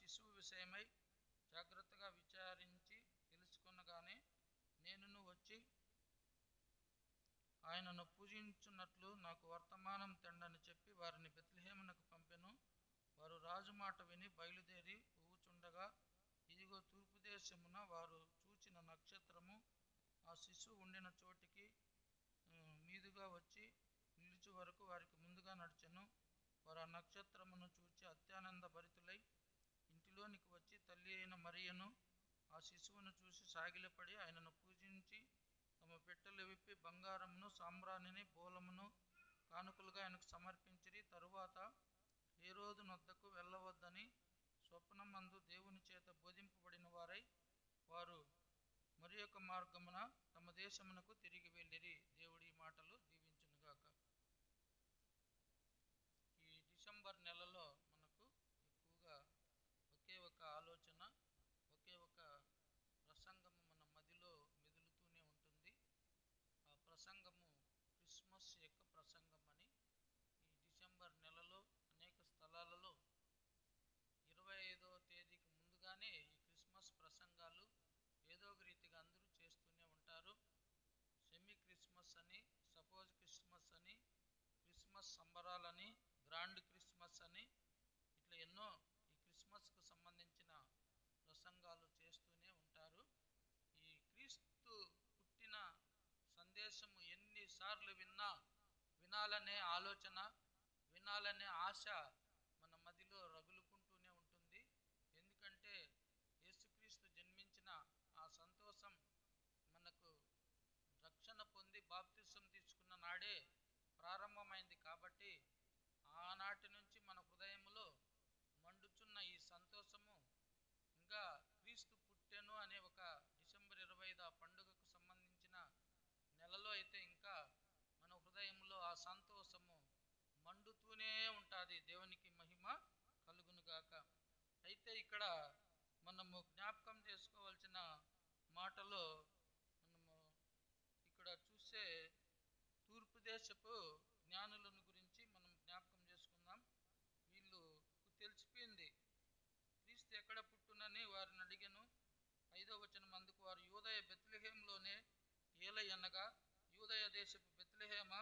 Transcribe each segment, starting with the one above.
శిశువు విషయమై జాగ్రత్తగా విచారించి తెలుసుకొనగానే నేనును వచ్చి ఆయనను పూజించున్నట్లు నాకు వర్తమానం తెండని చెప్పి వారిని బెత్లెహేమునకు పంపెను. వారు రాజు మాట విని బయలుదేరి పోవుచుండగా ఇదిగో తూర్పు దేశమున వారు చూచిన నక్షత్రము ఆ శిశువు ఉండిన చోటికి మీదుగా వచ్చి నిలుచు వరకు వారికి ముందుగా నడిచెను. వారు ఆ నక్షత్రమును చూచి అత్యానంద భరితులై ఇంటిలోనికి వచ్చి తల్లి అయిన మరియను ఆ శిశువును చూసి సాగిలపడి ఆయనను పూజించి తమ పెట్టెలు విప్పి బంగారమును సాంబ్రాణిని బోలమును కానుకలుగా ఆయనకు సమర్పించిరి. తరువాత హేరోదు నొద్దకు వెళ్ళవద్దని స్వప్నమందు దేవుని చేత బోధింపబడిన వారై వారు మరి యొక్క మార్గమున తమ దేశమునకు తిరిగి వెళ్ళిరి. దేవుడి మాటలు దీవించునుగాక. ఈ డిసెంబర్ నెలలో మనకు ఎక్కువగా ఒకే ఒక ఆలోచన, ఒకే ఒక ప్రసంగము మన మదిలో మెదులుతూనే ఉంటుంది. ఆ ప్రసంగము క్రిస్మస్ యొక్క ప్రసంగం అని. ఈ డిసెంబర్ నెలలో అనేక స్థలాలలో 25వ తేదీకి ముందుగానే ఈ క్రిస్మస్ ప్రసంగాలు ఏదో ఒక రీతిగా అందరూ చేస్తూనే ఉంటారు. సెమీ క్రిస్మస్ అని, సపోజ్ క్రిస్మస్ అని, క్రిస్మస్ సంబరాలని, గ్రాండ్ క్రిస్మస్ అని, ఇట్లా ఎన్నో ఈ క్రిస్మస్కు సంబంధించిన ప్రసంగాలు చేస్తూనే ఉంటారు. ఈ క్రీస్తు పుట్టిన సందేశము ఎన్నిసార్లు వినాలనే ఆలోచన, వినాలనే ఆశ మన మదిలో రగులుకుంటూనే ఉంటుంది. ఎందుకంటే యేసుక్రీస్తు జన్మించిన ఆ సంతోషం మనకు రక్షణ పొంది బాప్తిసం తీసుకున్న నాడే ప్రారంభమైంది. కాబట్టి ఆనాటి నుంచి మన హృదయంలో మండుచున్న ఈ సంతోషము ఇంకా క్రీస్తు పుట్టెను అనే ఒక డిసెంబర్ 25 పండుగకు సంబంధించిన నెలలో అయితే ఇంకా మన హృదయంలో ఆ సంతోషము మండుతూనే ఉంటుంది. దేవునికి మహిమ కలుగునుగాక. అయితే ఇక్కడ మనము జ్ఞాపకం చేసుకోవాల్సిన మాటలో మనము ఇక్కడ చూసే తూర్పు దేశపు జ్ఞానులను గురించి మనం జ్ఞాపకం చేసుకుందాం. వీళ్ళు తెలిసిపోయింది క్రీస్తు ఎక్కడ పుట్టునని వారిని అడిగాను. 5వ వచనం, అందుకు వారు యూదయ బెత్లెహేములోనే ఏలయనగా, యూదయ దేశపు బెత్లెహేమ,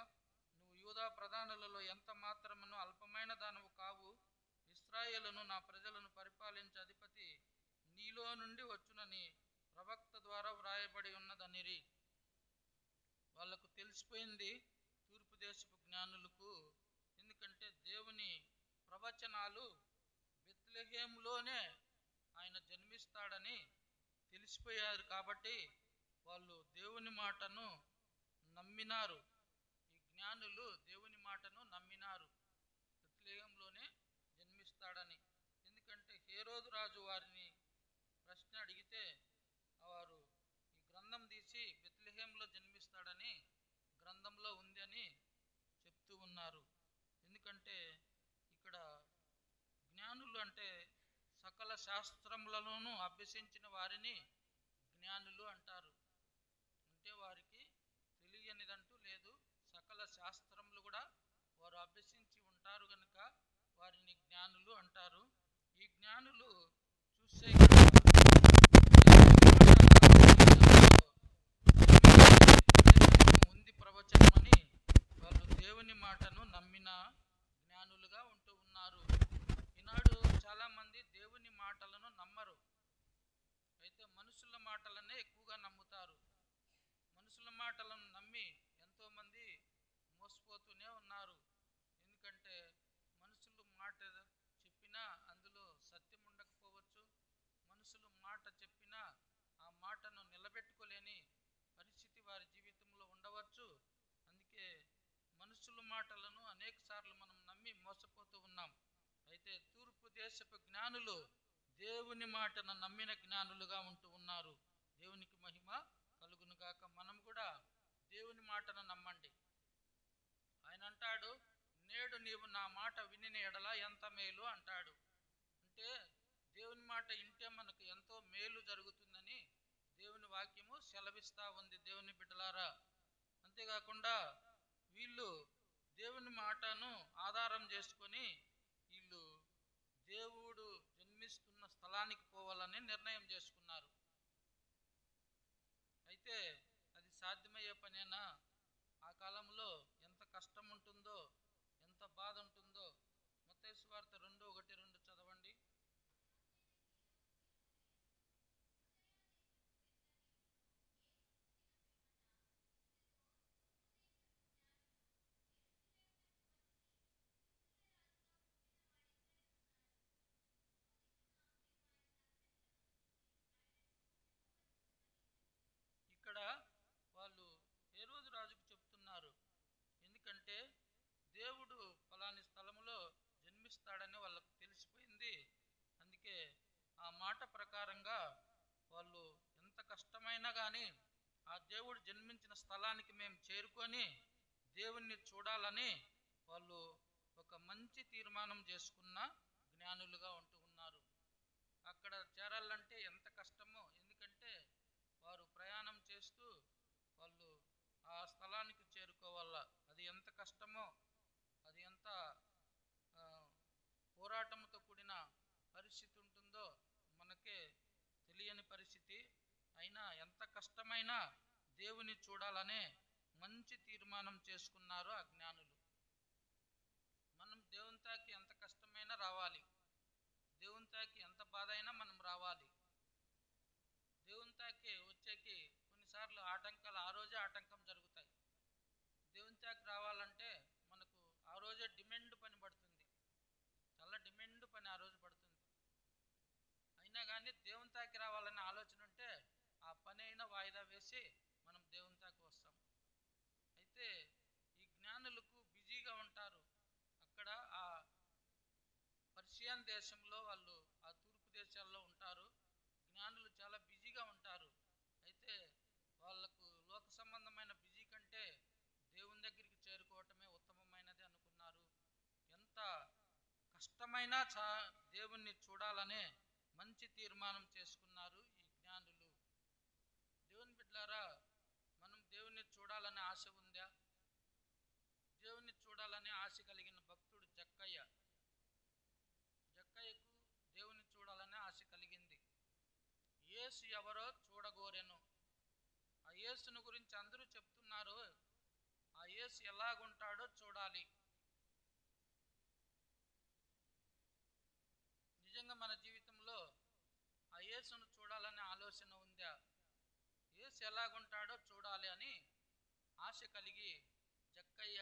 నువ్వు యూదా ప్రధానులలో ఎంత మాత్రమును అల్పమైన దానవు కావు. ఇశ్రాయేలును నా ప్రజలను పరిపాలించే అధిపతి నీలో నుండి వచ్చునని ప్రవక్త ద్వారా వ్రాయబడి ఉన్నదనిరి. వాళ్లకు తెలిసిపోయింది తూర్పు దేశపు జ్ఞానులకు. ఎందుకంటే దేవుని ప్రవచనాలు బెత్లెహేములోనే ఆయన జన్మిస్తాడని తెలిసిపోయారు. కాబట్టి వాళ్ళు దేవుని మాటను నమ్మినారు. ఈ జ్ఞానులు దేవుని మాటను నమ్మినారు, బెత్లెహేములోనే జన్మిస్తాడని. ఎందుకంటే హేరోదు రాజు వారిని ప్రశ్న అడిగితే వారు ఈ గ్రంథం తీసి బెత్లెహేములో జన్మిస్తాడని గ్రంథంలో ఉంది అని చెప్తూ ఉన్నారు. ఎందుకంటే ఇక్కడ జ్ఞానులు అంటే సకల శాస్త్రములలోనూ అభ్యసించిన వారిని జ్ఞానులు అంటారు. అంటే వారికి తెలియనిదంటూ లేదు. సకల శాస్త్రములు కూడా వారు అభ్యసించి ఉంటారు కనుక వారిని జ్ఞానులు అంటారు. ఈ జ్ఞానులు చూసే ఉంది ప్రవచనమని వాళ్ళు దేవుని మాటను నమ్మిన జ్ఞానులుగా ఉంటూ ఉన్నారు. ఈనాడు చాలా మంది దేవుని మాటలను నమ్మరు. అయితే మనుషుల మాటలనే ఎక్కువగా నమ్ముతారు. మనుషుల మాటలను నమ్మి ఎంతో మంది మోసపోతూనే ఉన్నారు. ఎందుకంటే మనుషులు మాట చెప్పినా అందులో సత్యం ఉండకపోవచ్చు. మనుషులు మాట చెప్పినా ఆ మాటను నిలబెట్టుకోలేని పరిస్థితి వారి జీవితంలో ఉండవచ్చు. అందుకే మనుషుల మాటలను అనేక సార్లు మనం నమ్మి మోసపోతూ ఉన్నాం. అయితే తూర్పు దేశపు జ్ఞానులు దేవుని మాటను నమ్మిన జ్ఞానులుగా ఉంటూ ఉన్నారు. దేవునికి మహిమ కలుగునుగాక. మనం కూడా దేవుని మాటను నమ్మండి. ఆయన అంటాడు, నేడు నీవు నా మాట వినిన ఎడల ఎంత మేలు అంటాడు. అంటే దేవుని మాట వింటే మనకు ఎంతో మేలు జరుగుతుందని దేవుని వాక్యము సెలవిస్తా ఉంది. దేవుని బిడ్డలారా, అంతేకాకుండా వీళ్ళు దేవుని మాటను ఆధారం చేసుకొని వీళ్ళు దేవుడు జన్మిస్తున్న స్థలానికి పోవాలని నిర్ణయం చేసుకున్నారు. అయితే అది సాధ్యమయ్యే పనేనా? ఆ కాలంలో ఎంత కష్టం ఉంటుందో, ఎంత బాధ ఉంటుందో. మత్తయి సువార్త 2:1-2 చదవండి. ఇక్కడ వాళ్ళు హేరోదు రాజుకు చెప్తున్నారు. ఎందుకంటే దేవుడు ఫలాని స్థలములో జన్మిస్తాడని వాళ్ళకు తెలిసిపోయింది. అందుకే ఆ మాట ప్రకారంగా వాళ్ళు ఎంత కష్టమైనా కానీ ఆ దేవుడు జన్మించిన స్థలానికి మేము చేరుకొని దేవుణ్ణి చూడాలని వాళ్ళు ఒక మంచి తీర్మానం చేసుకున్న జ్ఞానులుగా ఉంటూ ఉన్నారు. అక్కడ చేరాలంటే ఎంత కష్టమో, ఎందుకంటే వారు ప్రయాణం చేస్తూ వాళ్ళు ఆ స్థలానికి చేరుకోవాల. అది ఎంత కష్టమో, అది ఎంత ఆ, పోరాటంతో కూడిన పరిస్థితి ఉంటుందో మనకే తెలియని పరిస్థితి. అయినా ఎంత కష్టమైనా దేవుని చూడాలనే మంచి తీర్మానం చేసుకున్నారు ఆ జ్ఞానులు. మనం దేవుని తాకి ఎంత కష్టమైనా రావాలి, దేవుని తాకి ఎంత బాధ అయినా మనం రావాలి. దేవుని తాకి వచ్చేకి కొన్నిసార్లు ఆటంకాలు ఆ రోజే ఆటంకం జరుగుతాయి. దేవుని తాకి రావాలంటే మనకు ఆ రోజే డిమాండ్ పని పడుతుంది, చాలా డిమాండ్ పని ఆ రోజు పడుతుంది. అయినా కానీ దేవుని తాకి రావాలనే ఆలోచన ఉంటే ఆ పని అయినా వాయిదా వేసి మనం దేవుని తాకి వస్తాం. అయితే ఈ జ్ఞానులకు బిజీగా ఉంటారు. అక్కడ ఆ పర్షియన్ దేశంలో వాళ్ళు ఆ తూర్పు దేశాల్లో ఉంటారు. జ్ఞానులు చాలా బిజీగా ఉంటారు. అయితే వాళ్ళకు లోక సంబంధమైన బిజీ కంటే దేవుని దగ్గరికి చేరుకోవటమే ఉత్తమమైనది అనుకున్నారు. ఎంత కష్టమైనా దేవుణ్ణి చూడాలనే మంచి తీర్మానం చేసుకున్నారు ఈ జ్ఞానులు. దేవుని బిడ్డలారా, మనం దేవుణ్ణి చూడాలనే ఆశ ఉందా? దేవుణ్ణి చూడాలనే ఆశ కలిగిన భక్తుడు జక్కయ్య. జక్కయ్యకు దేవుని చూడాలనే ఆశ కలిగింది. యేసు ఎవరో చూడగోరెను. ఆ యేసును గురించి అందరూ చెప్తున్నారు. ఆ యేసు ఎలాగుంటాడో చూడాలి. నిజంగా మన జీవితంలో ఆ యేసును చూడాలనే ఆలోచన ఉందా? యేసు ఎలాగుంటాడో చూడాలి అని ఆశ కలిగి జక్కయ్య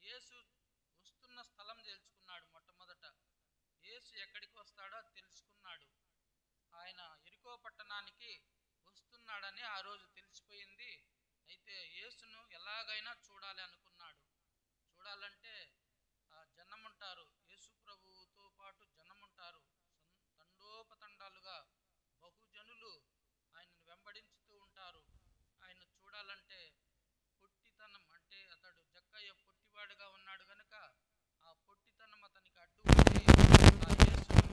యేసు వస్తున్న స్థలం తెలుసుకున్నాడు. మొట్టమొదట యేసు ఎక్కడికి వస్తాడో తెలుసుకున్నాడు. ఆయన ఎరికో పట్టణానికి వస్తున్నాడని ఆ రోజు తెలిసిపోయింది. అయితే యేసును ఎలాగైనా చూడాలి అనుకున్నాడు. చూడాలంటే జనం ఉంటారు, యేసు ప్రభువుతో పాటు జనం ఉంటారు. తండోపతండాలుగా బహుజనులు ఆయనను వెంబడించుతూ ఉంటారు. ఆయన చూడాలంటే పొట్టితనం, అంటే అతడు జక్కయ్య పొట్టివాడుగా ఉన్నాడు గనుక ఆ పొట్టితనం అతనికి అడ్డు వచ్చి ఆ యేసును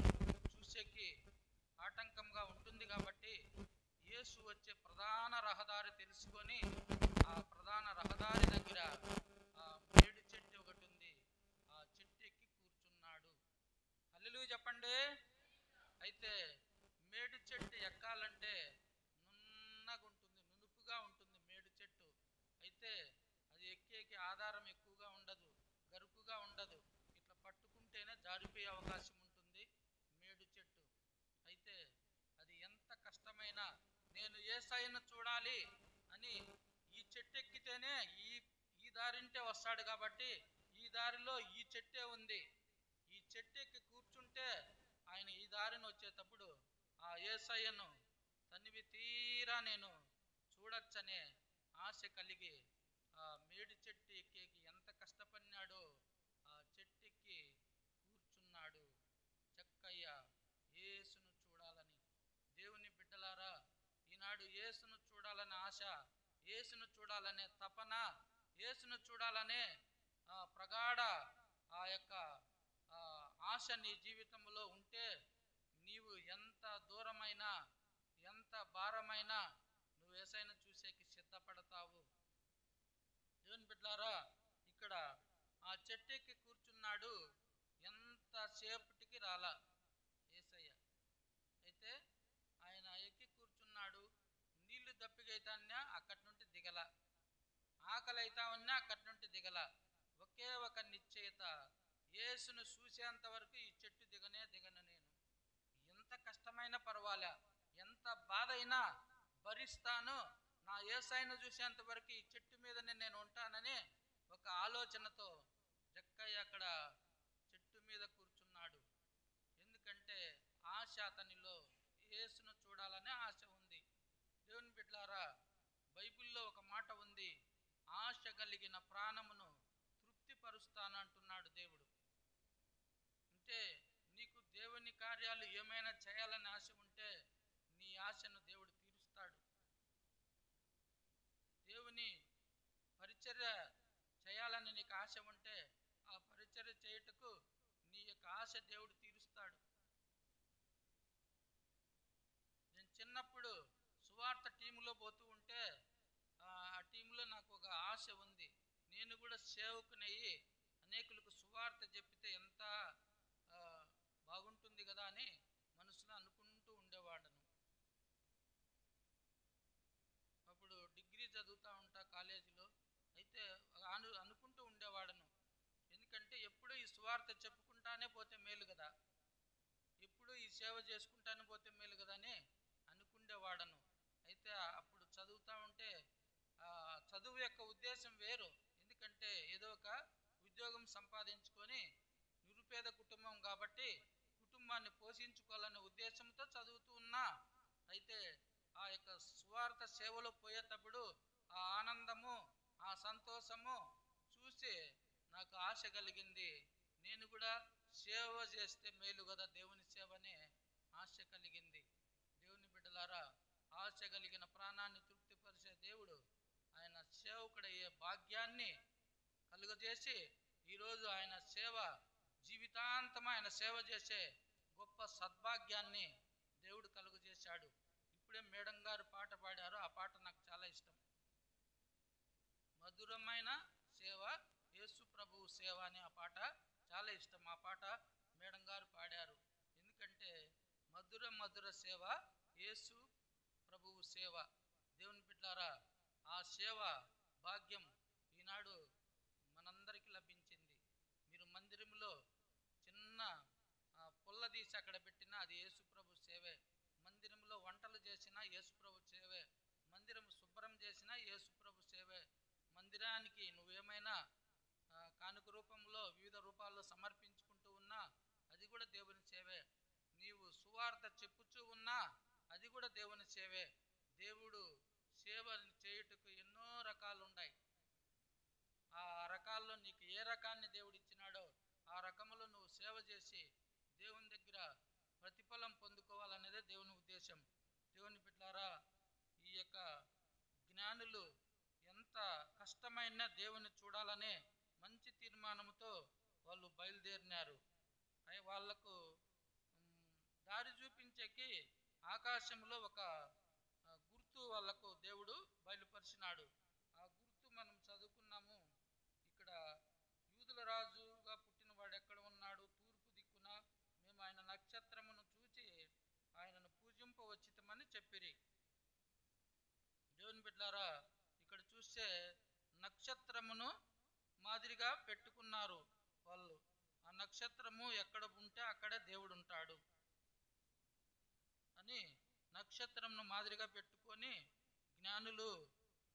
చూసేకి ఆటంకంగా ఉంటుంది. కాబట్టి యేసు వచ్చే ప్రధాన రహదారి తెలుసుకొని ఆ ప్రధాన రహదారి దగ్గర ఆ మేడు చెట్టు ఒకటి ఉంది, ఆ చెట్టు ఎక్కి కూర్చున్నాడు. హల్లెలూయా చెప్పండి. అయితే మేడు చెట్టు ఎక్కాలంటే నున్నగా ఉంటుంది, నునుపుగా ఉంటుంది మేడు చెట్టు. అయితే అది ఎక్కేకి ఆధారం ఎక్కువగా ఉండదు, గరుకుగా ఉండదు. ఇట్లా పట్టుకుంటేనే జారిపోయే అవకాశం ఉంటుంది మేడు చెట్టు. అయితే అది ఎంత కష్టమైనా నేను యేసయ్యను చూడాలి అని ఈ చెట్టు ఎక్కితేనే ఈ ఈ దారింటే వస్తాడు. కాబట్టి ఈ దారిలో ఈ చెట్టే ఉంది. ఈ చెట్టు ఎక్కి కూర్చుంటే ఆయన ఈ దారిని వచ్చేటప్పుడు ఆ యేసయ్యను తనివి తీరా నేను చూడొచ్చనే ఆశ కలిగి ఆ మేడి చెట్టు ఎక్కేకి ఎంత కష్టపడినాడో ఆ చెట్టు ఎక్కి కూర్చున్నాడు జక్కయ్య యేసును చూడాలని. దేవుని బిడ్డలారా, ఈనాడు యేసును చూడాలనే ఆశ, యేసును చూడాలనే తపన, యేసును చూడాలనే ప్రగాఢ ఆ యొక్క ఆశ నీ జీవితంలో ఉంటే నీవు ఎంత దూరమైనా, ఎంత భారమైనా నువ్వు యేసయ్యను చూసేకి సిద్ధపడతావు. దేవుని బిడ్డలారా, ఇక్కడ ఆ చెట్టెక్కి కూర్చున్నాడు. ఎంతసేపటికి రాలా యేసయ్య. ఆకలి అవుతా ఉన్నా అక్కడి నుండి దిగల. ఒకే ఒక నిశ్చయత, యేసును చూసేంత వరకు ఈ చెట్టు దిగను నేను. ఎంత కష్టమైనా పర్వాలే, ఎంత బాధ అయినా భరిస్తాను, నా యేసయ్యను చూసేంత వరకు ఈ చెట్టు మీదనే నేను ఉంటానని ఒక ఆలోచనతో జక్కయ్య అక్కడ చెట్టు మీద కూర్చున్నాడు. ఎందుకంటే ఆశ అతనిలో యేసును చూడాలనే ఆశ ఉంది. దేవుని బిడ్డలారా, బైబిల్లో ఒక మాట ఉంది, ఆశ కలిగిన ప్రాణమును తృప్తిపరుస్తాను అంటున్నాడు దేవుడు. అంటే నీకు దేవుని కార్యాలు ఏమైనా చేయాలని ఆశ ఉంటే నీ ఆశను దేవుడు తీరుస్తాడు. దేవుని పరిచర్య చేయాలని నీకు ఆశ ఉంటే ఆ పరిచర్య చేయుటకు నీ యొక్క ఆశ దేవుడు తీరుస్తాడు. నేను చిన్నప్పుడు సువార్త టీములో పోతూ ఉంటే ఆ టీంలో నాకు ఒక ఆశ ఉంది, నేను కూడా సేవకునయ్యి అనేకులకు సువార్త చెప్పితే ఎంత బాగుంటుంది కదా అని మనసులో అనుకుంటూ ఉండేవాడను. అప్పుడు డిగ్రీ చదువుతూ ఉంటా కాలేజీలో, అయితే అనుకుంటూ ఉండేవాడను, ఎందుకంటే ఎప్పుడూ ఈ సువార్త చెప్పుకుంటానే పోతే మేలు కదా, ఎప్పుడూ ఈ సేవ చేసుకుంటానే పోతే మేలు కదా అని అనుకుండేవాడను. అయితే అప్పుడు చదువుతూ ఉంటే చదువు యొక్క ఉద్దేశం వేరు, ఎందుకంటే ఏదో ఒక ఉద్యోగం సంపాదించుకొని, నిరుపేద కుటుంబం కాబట్టి కుటుంబాన్ని పోషించుకోవాలనే ఉద్దేశంతో చదువుతూ ఉన్నా. అయితే ఆ యొక్క సువార్త సేవలో పోయేటప్పుడు ఆ ఆనందము, ఆ సంతోషము చూసి నాకు ఆశ కలిగింది, నేను కూడా సేవ చేస్తే మేలు కదా, దేవుని సేవనే ఆశ కలిగింది. దేవుని బిడ్డలారా, ఆశ కలిగిన ప్రాణాన్ని తృప్తిపరిచే దేవుడు ఆయన సేవకుడయ్యే భాగ్యాన్ని కలుగజేసి ఈరోజు ఆయన సేవ జీవితాంతం ఆయన సేవ చేసే గొప్ప సద్భాగ్యాన్ని దేవుడు కలుగజేశాడు. ఇప్పుడే మేడం గారు పాట పాడారు, ఆ పాట నాకు చాలా ఇష్టం. మధురమైన సేవ యేసు ప్రభువు సేవ అనే ఆ పాట చాలా ఇష్టం. ఆ పాట మేడం గారు పాడారు. ఎందుకంటే మధుర సేవ యేసు ప్రభువు సేవ. దేవుని బిడ్డలారా, ఆ సేవ భాగ్యం ఈనాడు మనందరికీ లభించింది. మీరు మందిరంలో చిన్న పుల్ల తీసి అక్కడ పెట్టినా అది యేసుప్రభు సేవే, మందిరంలో వంటలు చేసినా యేసుప్రభు సేవే, మందిరం శుభ్రం చేసినా యేసుప్రభు సేవే, మందిరానికి నువ్వేమైనా కానుక రూపంలో వివిధ రూపాల్లో సమర్పించుకుంటూ ఉన్నా అది కూడా దేవుని సేవే, నీవు సువార్త చెప్పుచూ ఉన్నా అది కూడా దేవుని సేవే. దేవుడు సేవ చేయుటకు ఎన్నో రకాలు ఉన్నాయి. ఆ రకాల్లో నీకు ఏ రకాన్ని దేవుడు ఇచ్చినాడో ఆ రకములో నువ్వు సేవ చేసి దేవుని దగ్గర ప్రతిఫలం పొందుకోవాలనేదే దేవుని ఉద్దేశం. దేవుని బిడ్డలారా, ఈ యొక్క జ్ఞానులు ఎంత కష్టమైన దేవుని చూడాలనే మంచి తీర్మానంతో వాళ్ళు బయలుదేరినారు. వాళ్లకు దారి చూపించేకి ఆకాశంలో ఒక గుర్తు వాళ్లకు దేవుడు బయలుపరిచినాడు. ఆ గుర్తు మనం చదువుకున్నాము. ఇక్కడ యూదుల రాజుగా పుట్టిన వాడు ఎక్కడ ఉన్నాడు, తూర్పు దిక్కున మేము ఆయన నక్షత్రమును చూచి ఆయనను పూజింపవచ్చితమని చెప్పిరి. దేవుని బిడ్డలారా, ఇక్కడ చూస్తే నక్షత్రమును మాదిరిగా పెట్టుకున్నారు వాళ్ళు. ఆ నక్షత్రము ఎక్కడ ఉంటే అక్కడే దేవుడు ఉంటాడు అని నక్షత్రంను మాదిరిగా పెట్టుకొని జ్ఞానులు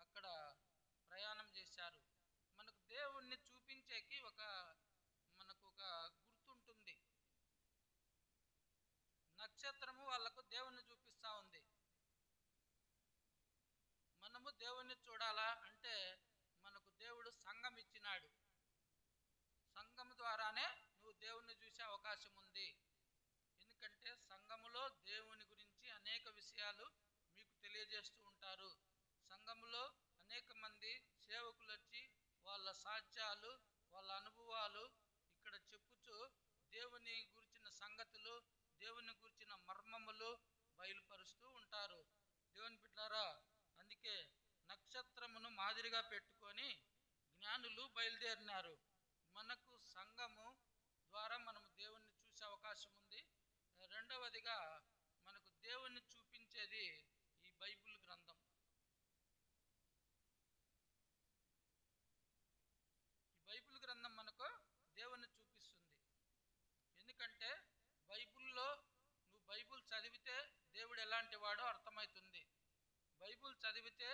అక్కడ ప్రయాణం చేశారు. మనకు దేవుణ్ణి చూపించేకి మనకు ఒక గుర్తుంటుంది. నక్షత్రము వాళ్ళకు దేవుణ్ణి చూపిస్తూ ఉంది. మనము దేవుణ్ణి చూడాలా అంటే మనకు దేవుడు సంఘం ఇచ్చినాడు. సంఘం ద్వారానే నువ్వు దేవుణ్ణి చూసే అవకాశం ఉంది. ఎందుకంటే సంఘములో దేవుని గురించి అనేక విషయాలు మీకు తెలియజేస్తూ ఉంటారు. సంఘములో అనేక మంది సేవకులు వచ్చి వాళ్ళ సాక్ష్యాలు, వాళ్ళ అనుభవాలు ఇక్కడ చెప్పుచూ దేవుని గురించిన సంగతులు, దేవుని గురించిన మర్మములు బయలుపరుస్తూ ఉంటారు. దేవుని బిడ్డలారా, అందుకే నక్షత్రమును మాదిరిగా పెట్టుకొని జ్ఞానులు బయలుదేరినారు. మనకు సంఘము ద్వారా మనము దేవుణ్ణి చూసే అవకాశం ఉంది. రెండవదిగా మనకు దేవుణ్ణి చూపించేది ఈ బైబిల్ గ్రంథం. ఎలాంటి వాడో అర్థమవుతుంది. బైబిల్ చదివితే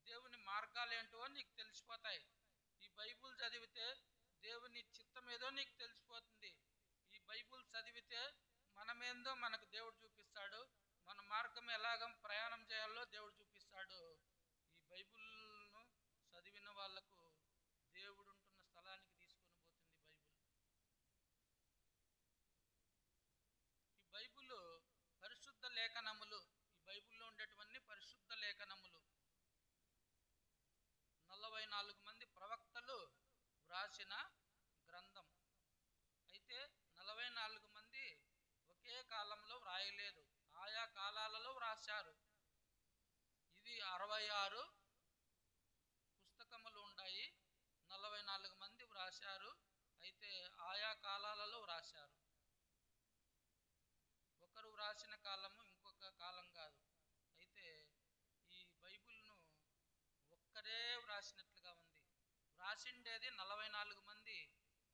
దేవుని మార్గాలు ఏంటో నీకు తెలిసిపోతాయి. ఈ బైబిల్ చదివితే దేవుని చిత్తం ఏదో నీకు తెలిసిపోతుంది. ఈ బైబిల్ చదివితే మనమేందో మనకు దేవుడు చూపిస్తాడు, మన మార్గం ఎలాగ ప్రయాణం చేయాలో దేవుడు చూపిస్తాడు. ఈ బైబిల్ను చదివిన వాళ్లకు దేవుడు ఉంటున్న స్థలానికి తీసుకొని పోతుంది ఈ బైబిల్ పరిశుద్ధ లేఖనములు. ఈ బైబిల్లో ఉండేటివన్నీ పరిశుద్ధ లేఖనములు. 44 మంది ప్రవక్తలు వ్రాసిన గ్రంథం. అయితే 44 మంది ఒకే కాలంలో వ్రాయలేదు, ఆయా కాలాలలో వ్రాశారు. ఇది 66 పుస్తకములు ఉన్నాయి. 44 మంది వ్రాశారు, అయితే ఆయా కాలాలలో వ్రాశారు. ఒకరు వ్రాసిన కాలము ఇంకొక కాలం కాదు. అయితే ఈ బైబిల్ను ఒక్కరే వ్రాసినట్లుగా ఉంది. వ్రాసిండేది 44 మంది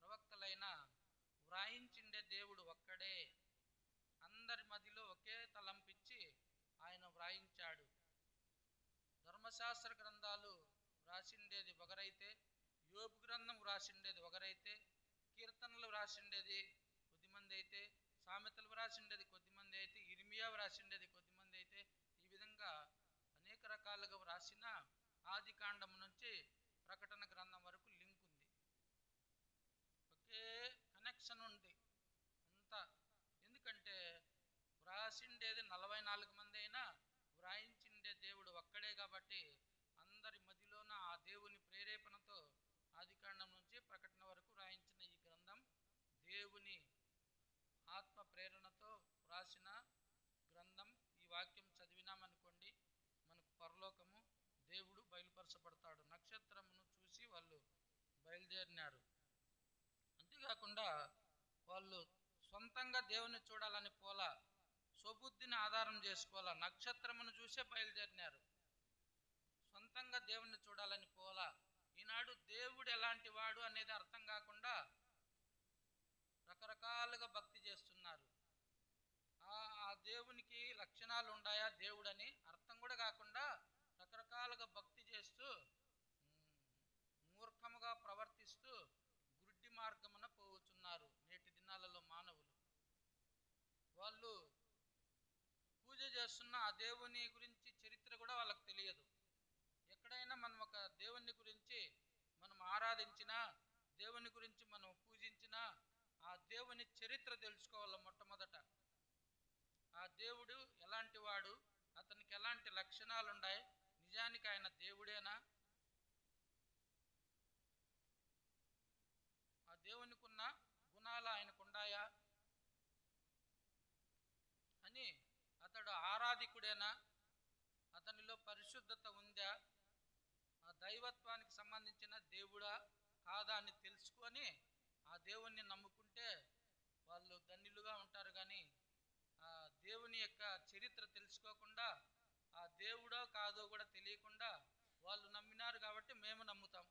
ప్రవక్తలైన వ్రాయించిండే దేవుడు ఒక్కడే. అందరి మధ్యలో ఒకే తలంపిచ్చి ఆయన వ్రాయించాడు. ధర్మశాస్త్ర గ్రంథాలు వ్రాసిండేది ఒకరైతే, యోబు గ్రంథం వ్రాసిండేది ఒకరైతే, కీర్తనలు వ్రాసిండేది కొద్దిమంది అయితే, సామెతలు వ్రాసిండేది కొద్దిమంది అయితే, ఇర్మియా వ్రాసిండేది కొద్దిమంది అయితే, ఈ విధంగా అనేక రకాలుగా వ్రాసిన ఆది కాండం నుంచి ప్రకటన గ్రంథం వరకు లింక్ ఉంది. ఒకే కనెక్షన్ ఉంది అంతా. ఎందుకంటే వ్రాసిండేది 44 మంది అయినా వ్రాయించిండే దేవుడు ఒక్కడే కాబట్టి అందరి మధ్యలోన ఆ దేవుని ప్రేరేపణతో ఆదికాండం నుంచి ప్రకటన వరకు వ్రాయించిన ఈ గ్రంథం దేవుని ఆత్మ ప్రేరణతో వ్రాసిన గ్రంథం. ఈ వాక్యం చదివినామనుకోండి, మనకు పరలోకము దేవుడు బయలుపరచబడతాడు. నక్షత్రమును చూసి వాళ్ళు బయలుదేరినారు. అంతేకాకుండా వాళ్ళు సొంతంగా దేవుని చూడాలని పోలా, స్వబుద్ధిని ఆధారం చేసుకోవాలా. నక్షత్రమును చూసే బయలుదేరినారు, సొంతంగా దేవుణ్ణి చూడాలని పోలా. ఈనాడు దేవుడు ఎలాంటి వాడు అనేది అర్థం కాకుండా రకరకాలుగా భక్తి చేస్తున్నారు. ఆ దేవునికి లక్షణాలు ఉన్నాయా దేవుడని అర్థం కూడా కాకుండా రకరకాలుగా భక్తి చేస్తూ మూర్ఖముగా ప్రవర్తిస్తూ గుడ్డి మార్గమున పోతున్నారు నేటి దినాలలో మానవులు. వాళ్ళు పూజ చేస్తున్న ఆ దేవుని గురించి చరిత్ర కూడా వాళ్ళకి తెలియదు. ఎక్కడైనా మనం ఒక దేవుని గురించి మనం ఆరాధించినా, దేవుని గురించి మనం పూజించినా ఆ దేవుని చరిత్ర తెలుసుకోవాలి. మొట్టమొదట ఆ దేవుడు ఎలాంటి వాడు, అతనికి ఎలాంటి లక్షణాలు ఉన్నాయి, నిజానికి ఆయన దేవుడేనా, ఆ దేవునికి ఉన్న గుణాలు ఆయనకున్నాయా అని, అతడు ఆరాధికుడేనా, అతనిలో పరిశుద్ధత ఉందా, ఆ దైవత్వానికి సంబంధించిన దేవుడా కాదా అని తెలుసుకొని ఆ దేవుణ్ణి నమ్ముకుంటే వాళ్ళు ధన్యులుగా ఉంటారు. కానీ ఆ దేవుని యొక్క చరిత్ర తెలుసుకోకుండా, ఆ దేవుడో కాదో కూడా తెలియకుండా వాళ్ళు నమ్మినారు కాబట్టి మేము నమ్ముతాం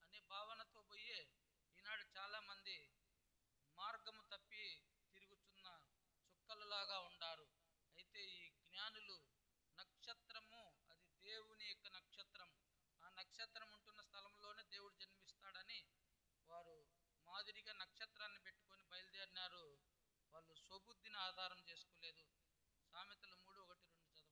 అనే భావనతో పోయి ఈనాడు చాలామంది మార్గము తప్పి తిరుగుతున్న చుక్కలలాగా ఉండారు. అయితే ఈ జ్ఞానులు నక్షత్రము, అది దేవుని యొక్క నక్షత్రం, ఆ నక్షత్రం ఉంటున్న స్థలంలోనే దేవుడు జన్మిస్తాడని వారు మాదిరిగా నక్షత్రాన్ని పెట్టుకొని బయలుదేరినారు. వాళ్ళు స్వబుద్ధిని ఆధారం చేసుకోలేదు. సామెతలు 3:1-2 చదవండి.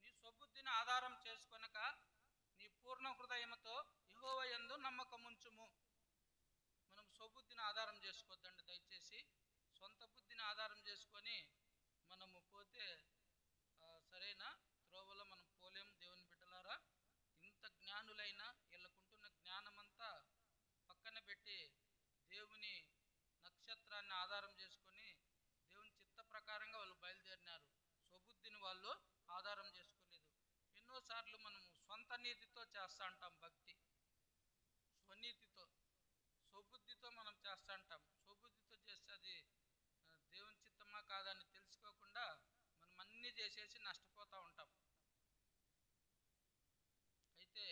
నీ స్వబుద్ధిని ఆధారం చేసుకొనక నీ పూర్ణ హృదయముతో యెహోవా యందు నమ్మకముంచుము. మనం స్వబుద్ధిని ఆధారం చేసుకోవద్దండి దయచేసి. సొంత బుద్ధిని ఆధారం చిత్తాన్ని ఆధారం చేసుకొని దేవుని చిత్త ప్రకారంగా వాళ్ళు బయలుదేరినారు. స్వబుద్ధిని వాళ్ళు ఆధారం చేసుకోలేదు. ఎన్నోసార్లు మనము సొంత నీతితో చేస్తా అంటాం భక్తి, స్వనీతితో, స్వబుద్ధితో మనం చేస్తా అంటాం. స్వబుద్ధితో చేస్తే అది దేవుని చిత్తమా కాదని తెలుసుకోకుండా మనం అన్నీ చేసేసి నష్టపోతూ ఉంటాం. అయితే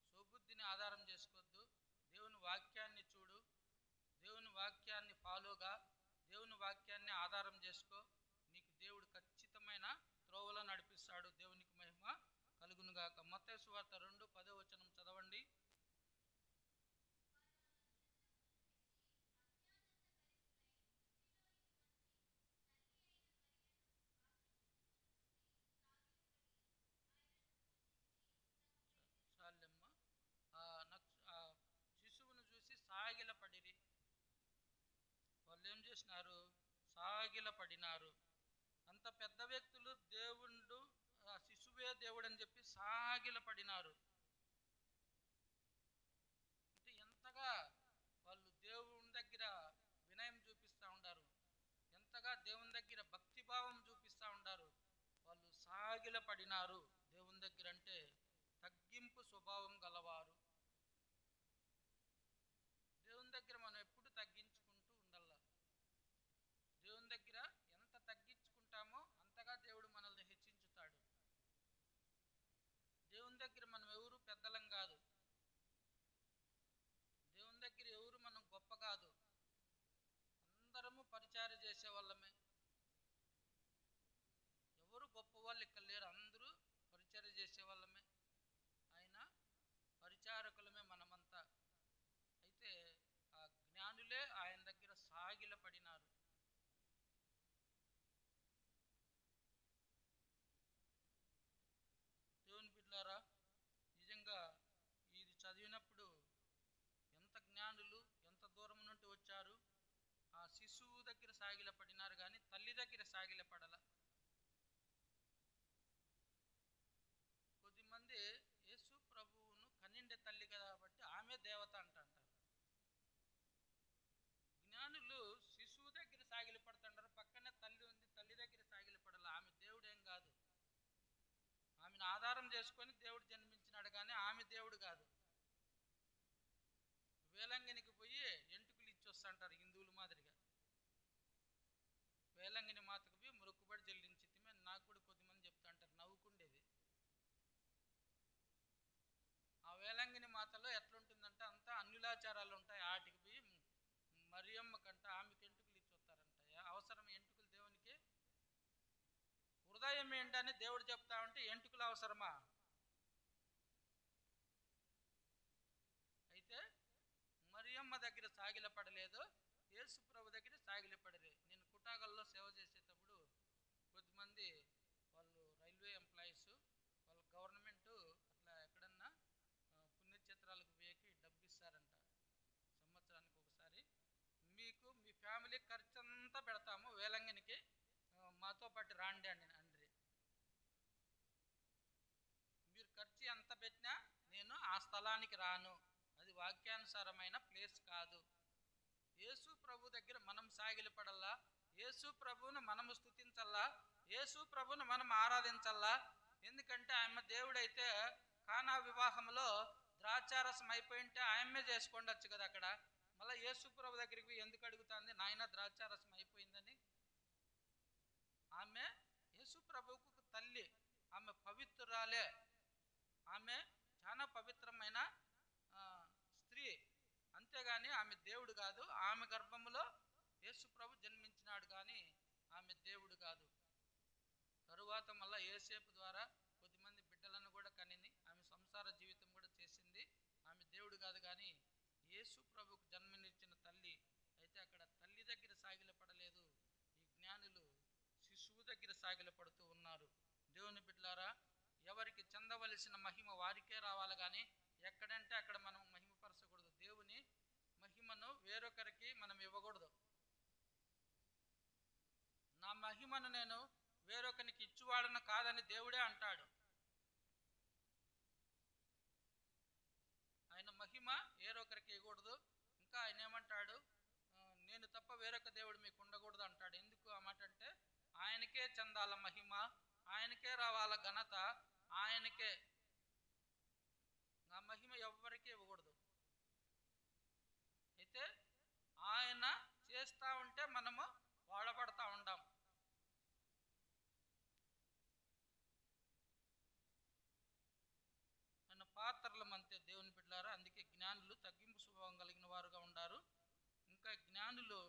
స్వబుద్ధిని ఆధారం చేసుకోవద్దు. దేవుని వాక్యాన్ని చూడు, దేవుని వాక్యాన్ని ఫాలోగా, దేవుని వాక్యాన్ని ఆధారం చేసుకో. నీకు దేవుడు ఖచ్చితమైన త్రోవలో నడిపిస్తాడు. దేవునికి మహిమ కలుగునుగాక. మత్తయి సువార్త 2:10 చదవండి. చాలమ్మ. శిశువును చూసి సాగిలపడిరి. వాళ్ళు ఏం చేసినారు? సాగిలపడినారు. అంత పెద్ద వ్యక్తులు దేవుడు, ఆ శిశువే దేవుడు అని చెప్పి సాగిలపడినారు. అంటే ఎంతగా వాళ్ళు దేవుని దగ్గర వినయం చూపిస్తూ ఉండారు, ఎంతగా దేవుని దగ్గర భక్తిభావం చూపిస్తూ ఉండారు. వాళ్ళు సాగిలపడినారు. దేవుని దగ్గర అంటే తగ్గింపు స్వభావం గలవారు. దేవుని దగ్గర మనం ఎప్పుడు తగ్గించుకుంటూ ఉండాల. దేవుని దగ్గర ఎంత తగ్గించుకుంటామో అంతగా దేవుడు మనల్ని హెచ్చించుతాడు. దేవుని దగ్గర మనం ఎవరు పెద్దలం కాదు. దేవుని దగ్గర ఎవరు మనం గొప్ప కాదు. అందరము పరిచర్య చేసే వాళ్ళమే. ఎవరు గొప్ప వాళ్ళు ఇక్కడ లేరు. అందరూ పరిచర్య చేసే వాళ్ళమే. ఆయన పరిచారకులమే మనమంతా. అయితే ఆ జ్ఞానులే ఆయన దగ్గర సాగిలపడినారు. దేవుని బిడ్డలారా, నిజంగా ఇది చదివినప్పుడు ఎంత జ్ఞానులు ఎంత దూరం నుండి వచ్చారు. ఆ శిశువు దగ్గర సాగిలపడినారు కానీ తల్లి దగ్గర సాగిలపడల. కొద్దిమంది యేసు ప్రభువును కనిండే తల్లి కాబట్టి ఆమె దేవత అంటారు. జ్ఞానులు శిశువు దగ్గర సాగిలపడుతుంటారు, పక్కనే తల్లి ఉంది, తల్లి దగ్గర సాగిలపడాలి. ఆమె దేవుడు ఏం కాదు. ఆమెను ఆధారం చేసుకొని దేవుడు జన్మించినాడు కానీ ఆమె దేవుడు కాదు. వేలంగినికి పోయి ఎంటుకలు ఇచ్చి వస్తుంటారు హిందువుల మాదిరిగా. వేలంగిని మాతకు పోయి మొక్కుబడి చెల్లించితిమే నాకు కూడా కొద్దిమంది చెప్తా అంటారు, నవ్వుకుండేది. ఆ వేలంగిని మాతలో ఎట్లుంటుందంటే అంతా అన్యులాచారాలు ఉంటాయి. ఆటికి పోయి మరియమ్మ కంట ఆమెకి ఎంటుకలు ఇచ్చి వస్తారంట. అవసరం ఎంటుకలు దేవునికి? హృదయం ఏంటని దేవుడు చెప్తా ఉంటే ఎంటుకలు అవసరమా? అయితే మరియమ్మ దగ్గర సాగిలపడలేదు, యేసు ప్రభు దగ్గర సాగిలపడలే. నేను కుటాగల్లో సేవ చేసేటప్పుడు కొద్దిమంది వాళ్ళు రైల్వే ఎంప్లాయీస్, వాళ్ళ గవర్నమెంట్ అట్లా ఎక్కడన్నా పుణ్యక్షేత్రాలకు పోయేకి డబ్బు ఇస్తారంట. సంవత్సరానికి ఒకసారి మీకు మీ ఫ్యామిలీ ఖర్చు అంతా పెడతాము, వేలంగినికి మాతో పాటు రాండి అండి అండ్రి. మీరు ఖర్చు ఎంత పెట్టినా నేను ఆ స్థలానికి రాను, అది వాక్యానుసారమైన ప్లేస్ కాదు. యేసు ప్రభు దగ్గర మనం సాగిలపడల్లా, యేసు ప్రభువును మనము స్తుతించల్లా, యేసు ప్రభువును మనం ఆరాధించల్లా. ఎందుకంటే ఆయన దేవుడైతే కానా వివాహంలో ద్రాక్షారసం అయిపోయింటే ఆయమ్మే చేసుకోండొచ్చు కదా. అక్కడ మళ్ళీ యేసు ప్రభు దగ్గరికి ఎందుకు అడుగుతుంది, నాయన ద్రాక్షారసం అయిపోయిందని? ఆమె యేసు ప్రభువుకు తల్లి, ఆమె పవిత్రురాలే, ఆమె చాలా పవిత్రమైన స్త్రీ. అంతేగాని ఆమె దేవుడు కాదు. ఆమె గర్భంలో యేసు ప్రభు జన్మించినాడు కానీ ఆమె దేవుడు కాదు. తరువాత మళ్ళా యేసేపు ద్వారా కొద్దిమంది బిడ్డలను కూడా కనిని ఆమె సంసార జీవితం కూడా చేసింది. ఆమె దేవుడు కాదు కానీ యేసు ప్రభుకు జన్మనిచ్చిన తల్లి. అయితే అక్కడ తల్లి దగ్గర సాగిలపడలేదు. ఈ జ్ఞానులు శిశువు దగ్గర సాగిలపడుతూ ఉన్నారు. దేవుని బిడ్డలారా, ఎవరికి చెందవలసిన మహిమ వారికే రావాలి కానీ ఎక్కడంటే అక్కడ మనం మహిమపరచకూడదు. దేవుని మహిమను వేరొకరికి మనం ఇవ్వకూడదు. నా మహిమను నేను వేరొకరికి ఇచ్చువాడను కాదని దేవుడే అంటాడు. ఆయన మహిమ వేరొకరికి ఇవ్వకూడదు. ఇంకా ఆయన ఏమంటాడు, నేను తప్ప వేరొక దేవుడు మీకు ఉండకూడదు అంటాడు. ఎందుకు ఆ మాట అంటే ఆయనకే చెందాల మహిమ, ఆయనకే రావాల ఘనత, ఆయనకే. ఆ మహిమ ఎవ్వరికీ ఇవ్వకూడదు. అయితే ఆయన చేస్తూ ఉంటే మనము వాడబడతా ఉండాం. ఆయన పాత్రలు అంతే దేవుని బిడ్డలారా. అందుకే జ్ఞానులు తగ్గింపు స్వభావం కలిగిన వారుగా ఉండారు. ఇంకా జ్ఞానులు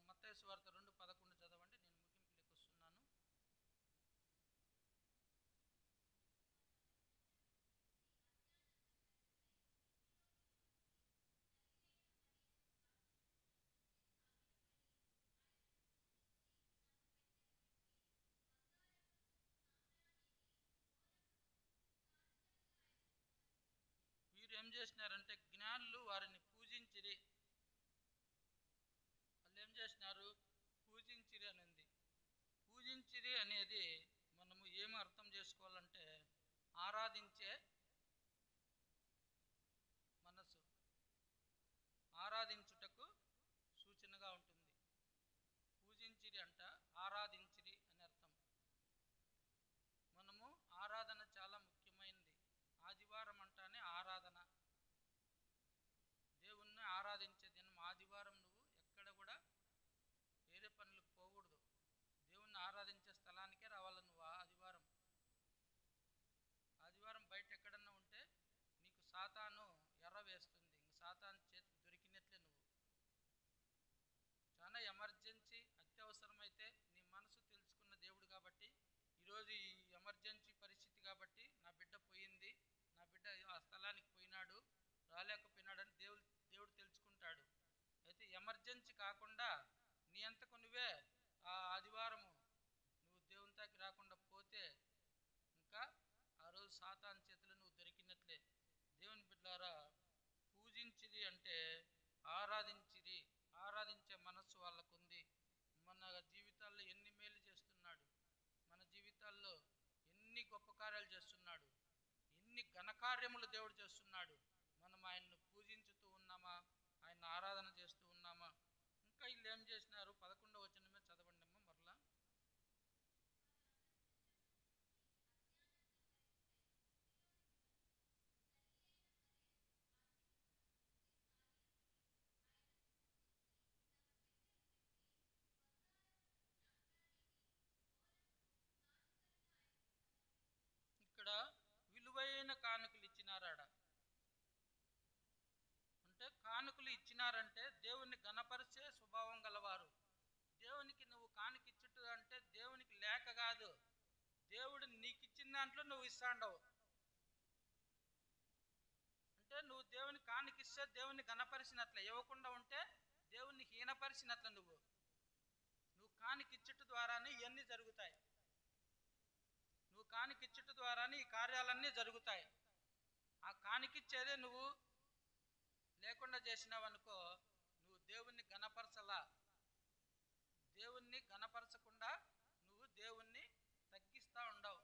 మత్తయి సువార్త 2:11 చదవండి, నేను ముగింపులోకి వస్తున్నాను. వీరు ఏం చేసినారంటే జ్ఞానులు వారిని పూజించిరి. వాళ్ళు ఏం చేసినారు? పూజించిరి అని ఉంది. పూజించిరి అనేది మనము ఏమి అర్థం చేసుకోవాలంటే ఆరాధించే మనసు, ఆరాధించుటకు సూచనగా ఉంటుంది. పూజించిరి అంట ఆరాధించిరి అని అర్థం. మనము ఆరాధన చాలా ముఖ్యమైనది. ఆదివారం అంటానే ఆరాధన. దేవుణ్ణి ఆరాధించే దినం ఆదివారం. నువ్వు ఎక్కడ కూడా వేరే పనులకు పోకూడదు. దేవుణ్ణి ఆరాధించే స్థలానికే రావాలి నువ్వు. ఆదివారం ఆదివారం బయట ఎక్కడన్నా ఉంటే నీకు సాతాను ఎర్ర వేస్తుంది. ఇంక సాతాను చేతికి దొరికినట్లే. నువ్వు చాలా ఎమర్జెన్సీ, అత్యవసరమైతే నీ మనసు తెలుసుకున్న దేవుడు కాబట్టి, ఈరోజు ఈ ఎమర్జెన్సీ పరిస్థితి కాబట్టి నా బిడ్డ పోయింది, నా బిడ్డ ఆ స్థలానికి పోయినాడు, రాలేకపోయినాడని దేవుడు తెలుసుకుంటాడు. అయితే ఎమర్జెన్సీ కాకుండా నీ అంతకు నువ్వే ఆ ఆదివారము నువ్వు దేవుని తాకి రాకుండా పోతే ఇంకా ఆ రోజు సాతాను చేతులు నువ్వు దొరికినట్లే. దేవుని బిడ్డలారా, పూజించిరి అంటే ఆరాధించిరి. ఆరాధించే మనస్సు వాళ్ళకుంది. మన జీవితాల్లో ఎన్ని మేలు చేస్తున్నాడు, మన జీవితాల్లో ఎన్ని గొప్ప కార్యాలు చేస్తున్నాడు, ఎన్ని ఘనకార్యములు దేవుడు చేస్తున్నాడు. మనం ఆయన్ను పూజించుతూ ఉన్నామా? ఆయన ఆరాధన చేస్తూ ఉన్నామా? ఇంకా వీళ్ళు ఏం చేసినారు? 11వ వచనమే చదవండి అమ్మ మరలా. ఇక్కడ విలువైన కానుకలు ఇచ్చినారాడ. అంటే కానుకలు ఇచ్చినారంటే దేవుణ్ణి గణపరిచే స్వభావం గలవారు. దేవునికి నువ్వు కానుకిచ్చుట అంటే దేవునికి లేక కాదు, దేవుడు నీకు ఇచ్చిన దాంట్లో నువ్వు ఇస్తాండవు. అంటే నువ్వు దేవుని కానుకిస్తే దేవుణ్ణి గణపరిచినట్లే, ఇవ్వకుండా ఉంటే దేవుణ్ణి హీనపరిచినట్లే. నువ్వు కానుకిచ్చుట ద్వారానే ఇవన్నీ జరుగుతాయి. నువ్వు కానుకిచ్చుట ద్వారానే ఈ కార్యాలన్నీ జరుగుతాయి. ఆ కానుకిచ్చేదే నువ్వు లేకుండా చేసినావనుకో, నువ్వు దేవుణ్ణి గణపరచలా. దేవుణ్ణి గణపరచకుండా నువ్వు దేవుణ్ణి తగ్గిస్తూ ఉండవు.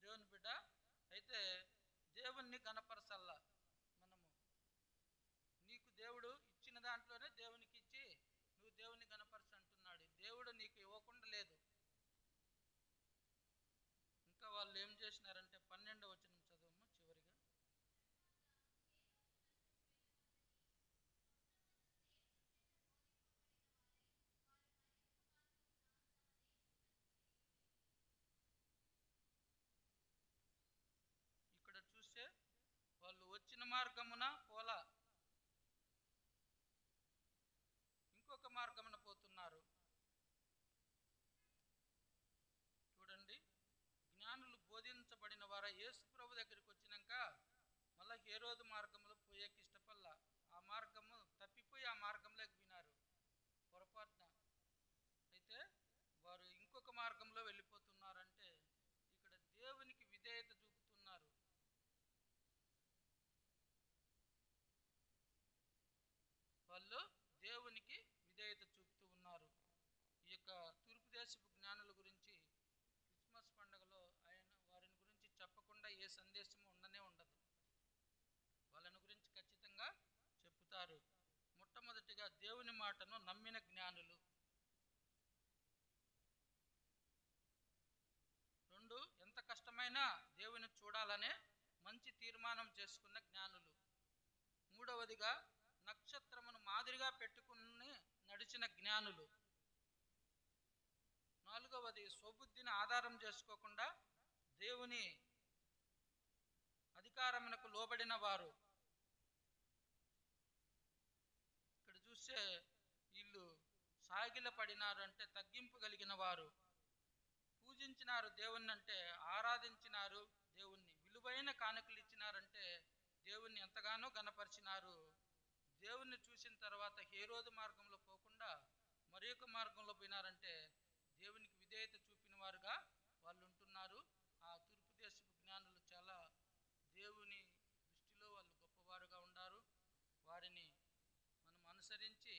దేవుని బిడ్డ అయితే దేవుణ్ణి గణపరచల్లా. మనము నీకు దేవుడు ఇచ్చిన దాంట్లోనే దేవునికి ఇచ్చి నువ్వు దేవుణ్ణి గణపరచ అంటున్నాడు. దేవుడు నీకు ఇవ్వకుండా లేదు. ఇంకా వాళ్ళు ఏం చేసినారంటే 12వ వచనం చదవము చివరిగా. ఇక్కడ చూస్తే వాళ్ళు వచ్చిన మార్గమున పోలా, ఇంకొక మార్గమున పోతున్నారు. చూడండి, జ్ఞానులు బోధించబడిన వారు యేసు ప్రభు దగ్గరికి వచ్చినాక మళ్ళా హేరోదు మార్గంలో పోయేకి ఇష్టపడలా. ఆ మార్గము తప్పిపోయి ఆ మార్గంలోకి వినారు పొరపాటున. అయితే వారు ఇంకొక మార్గంలో వెళ్ళిపోతున్నారంటే ఇక్కడ దేవునికి విధేయత చూపుతున్నారు. వాళ్ళు దేవునికి విధేయత చూపుతూ ఉన్నారు. ఈ యొక్క తూర్పు దేశపు జ్ఞానుల గురించి క్రిస్మస్ పండుగలో వారిని గురించి చెప్పకుండా ఏ సందేశము ఉండనే దేవుని మాటను నమ్మిన జ్ఞానులు. 2, ఎంత కష్టమైనా దేవుని చూడాలనే మంచి తీర్మానం చేసుకున్న జ్ఞానులు. 3వదిగా నక్షత్రమును మాదిరిగా పెట్టుకుని నడిచిన జ్ఞానులు. 4వది స్వబుద్ధిని ఆధారం చేసుకోకుండా దేవుని అధికారమునకు లోబడిన వారు. ఇక్కడ చూస్తే వీళ్ళు సాగిల పడినారు అంటే తగ్గింపు కలిగిన వారు. పూజించినారు దేవుణ్ణి అంటే ఆరాధించినారు దేవుణ్ణి. విలువైన కానుకలు ఇచ్చినారంటే దేవుణ్ణి ఎంతగానో గణపరిచినారు. దేవుణ్ణి చూసిన తర్వాత హేరోదు మార్గంలో పోకుండా మరి ఒక మార్గంలో పోయినారంటే దేవునికి విధేయత చూపిన వారుగా వాళ్ళు ఉంటున్నారు. ఆ తూర్పు దేశపు జ్ఞానులు చాలా దేవుని దృష్టిలో వాళ్ళు గొప్పవారుగా ఉన్నారు. వారిని మనం అనుసరించి